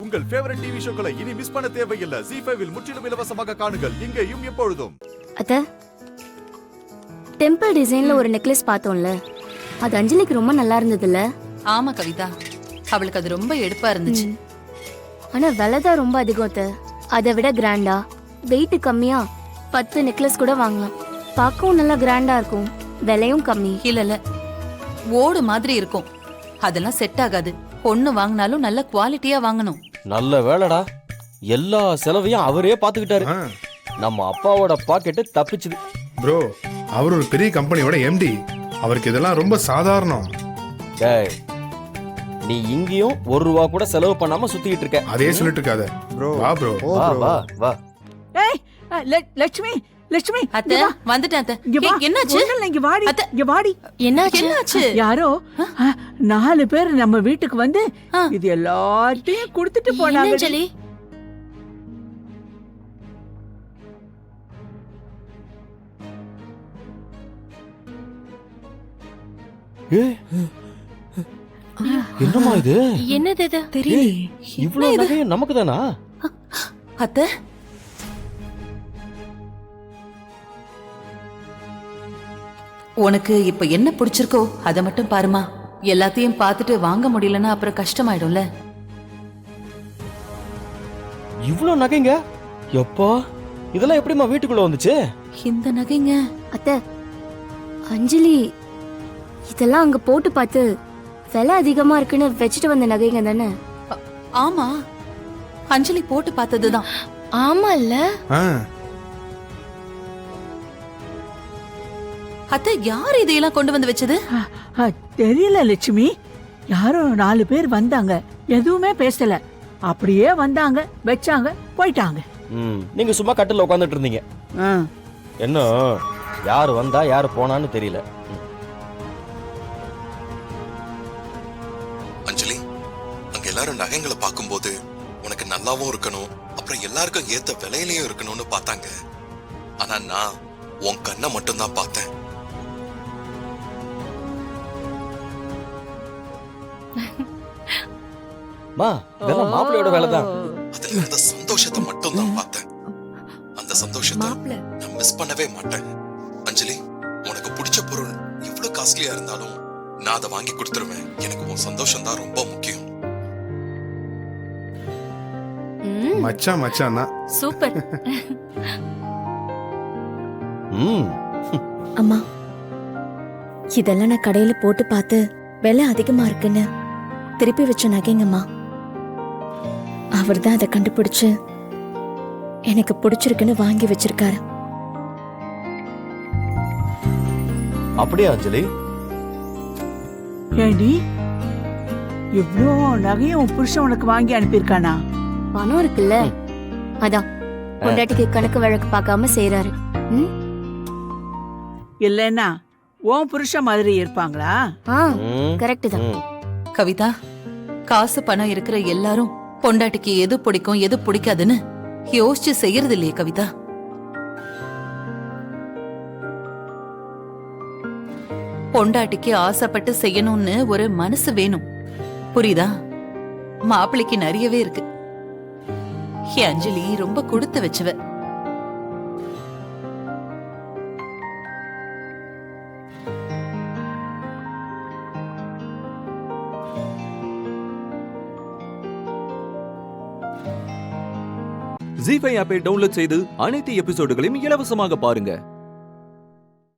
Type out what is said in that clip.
உங்கள் favourite TV ஷோக்களை இனி miss பண்ண தேவையில்லை. ZEE5 இல் முற்றிலும் இலவசமாக காணுங்கள். இங்கேயும் எப்பொழுதும். அத்த, டெம்பிள் டிசைன்ல ஒரு நெக்லஸ் பார்த்தோம்ல, அது அஞ்சலிக்கு ரொம்ப நல்லா இருந்ததுல்ல? ஆமா கவிதா, அவளுக்கு அது ரொம்ப எடுப்பா இருந்துச்சு. ஆனா விலை தான் ரொம்ப அதிகம் அத்த. அதை விட கிராண்டா, வெயிட் கம்மியா 10 நெக்லஸ் கூட வாங்கலாம். பார்க்கவும் நல்லா கிராண்டா இருக்கும், விலையும் கம்மி. இல்ல ஓடு மாதிரி இருக்கும், அதெல்லாம் செட் ஆகாது. பொண்ணு வாங்கினாலும் நல்ல குவாலிட்டியா வாங்கணும். நல்ல வேலைடா, எல்லா செலவையும் அவரே பாத்துக்கிட்டாரு. நம்ம அப்பாவோட பாக்கெட்டு தப்பிச்சுது. ப்ரோ, அவர் ஒரு பெரிய கம்பெனியோட எம்டி, அவருக்கு இதெல்லாம் ரொம்ப சாதாரணம். டேய், நீ இங்கேயும் 1 ரூபா கூட செலவு பண்ணாம சுத்திட்டு இருக்க. அதே சொல்லிட்டு இருக்காத. வா ப்ரோ, வா வா வா. ஏய் லட்சுமி, லட்சுமி அத்தை வந்துட்டேன் அத்தை. இங்க வா. என்னாச்சு? ஒண்ணும் இல்ல, இங்க வாடி. அத்தை. இங்க வாடி. என்னாச்சு? யாரோ 4 பேர் நம்ம வீட்டுக்கு வந்து இது எல்லாத்தையும் கொடுத்துட்டு போனாங்க. அஞ்சலி, என்னம்மா இது? என்னது இது? தெரியல. இவ்வளவு நகையும் நமக்கு தானா? அத்தை, உனக்கு இப்ப என்ன பிடிச்சிருக்கோ அதை மட்டும் பாருமா. எல்லாத்தையும் பார்த்துட்டு வாங்க முடியலன்னா அப்புறம் கஷ்டமாயிடும்ல. இவ்வளவு நகைங்க? எப்பா, இதெல்லாம் எப்படிமா வீட்டுக்குள்ள வந்துச்சு? இந்த நகைங்க அத்த, அஞ்சலி இதெல்லாம் அங்க போட்டு பார்த்து விலை அதிகமா இருக்குன்னு வச்சுட்டு வந்த நகைங்க தானே? ஆமா, அஞ்சலி போட்டு பார்த்ததுதான். ஆமா இல்ல? அத்தை, யாரு இதையெல்லாம் கொண்டு வந்து வச்சது? தெரியல லட்சுமி, யாரோ 4 பேர் வந்தாங்க, எதுவுமே பேசல, அப்படியே வந்தாங்க, வச்சாங்க, போயிட்டாங்க. நீங்க சும்மா கட்டில உட்காந்துட்டு இருந்தீங்க. என்ன, யாரு வந்தா யாரு போனான்னு தெரியல. அஞ்சலி, அங்க எல்லாரும் நகைங்களை பார்க்கும்போது உனக்கு நல்லாவும் இருக்கணும், அப்புறம் எல்லாருக்கும் ஏத்த விலையிலயும் இருக்கணும்னு பார்த்தாங்க. ஆனா நான் உன் கண்ணை மட்டும்தான் பார்த்தேன். இதெல்லாம் மாப்பிள்ளையோட வேலைதான். அதுல இருந்த சந்தோஷத்தை மட்டும் தான் பார்த்தேன். அந்த சந்தோஷத்தை நான் மிஸ் பண்ணவே மாட்டேன். அஞ்சலி, உனக்கு பிடிச்ச பொருள் எவ்வளவு காஸ்ட்லியா இருந்தாலும் நான் அதை வாங்கி கொடுத்துருவேன். எனக்கு உன் சந்தோஷம் தான் ரொம்ப முக்கியம். மச்சான் மச்சானா சூப்பர். அம்மா, இதெல்லாம் நான் கடையில போட்டு பார்த்து விலை அதிகமா இருக்குன்னு திருப்பி வச்ச நகைங்கம்மா. அவர் தான் அதை கண்டுபிடிச்சு எனக்கு பிடிச்சிருக்குன்னு வாங்கி வச்சிருக்காரு. அப்படியா அஞ்சலி? ஏண்டி, இவ்ளோ நகையும் புருஷன் உனக்கு வாங்கி அனுப்பியிருக்கானா? பணம் இருக்குல்ல, அதான் பொண்டாட்டிக்கு கணக்கு வழக்கு பார்க்காம செய்யறாரு. இல்லைன்னா உன் புருஷன் மாதிரி இருப்பாங்களா? கரெக்ட் தான். கவிதா, காசு பணம் இருக்கிற எல்லாரும் பொண்டாட்டிக்கு எது பிடிக்கும் எது பிடிக்காதுன்னு யோசிச்சு செய்யறது இல்லையே கவிதா. பொண்டாட்டிக்கு ஆசைப்பட்டு செய்யணும்னு ஒரு மனசு வேணும், புரியுதா? மாப்பிளைக்கு நிறையவே இருக்கு. அஞ்சலி ரொம்ப கொடுத்து வச்சவ. ZEE5 ஆப்பை டவுன்லோட் செய்து அனைத்து எபிசோடுகளையும் இலவசமாக பாருங்க.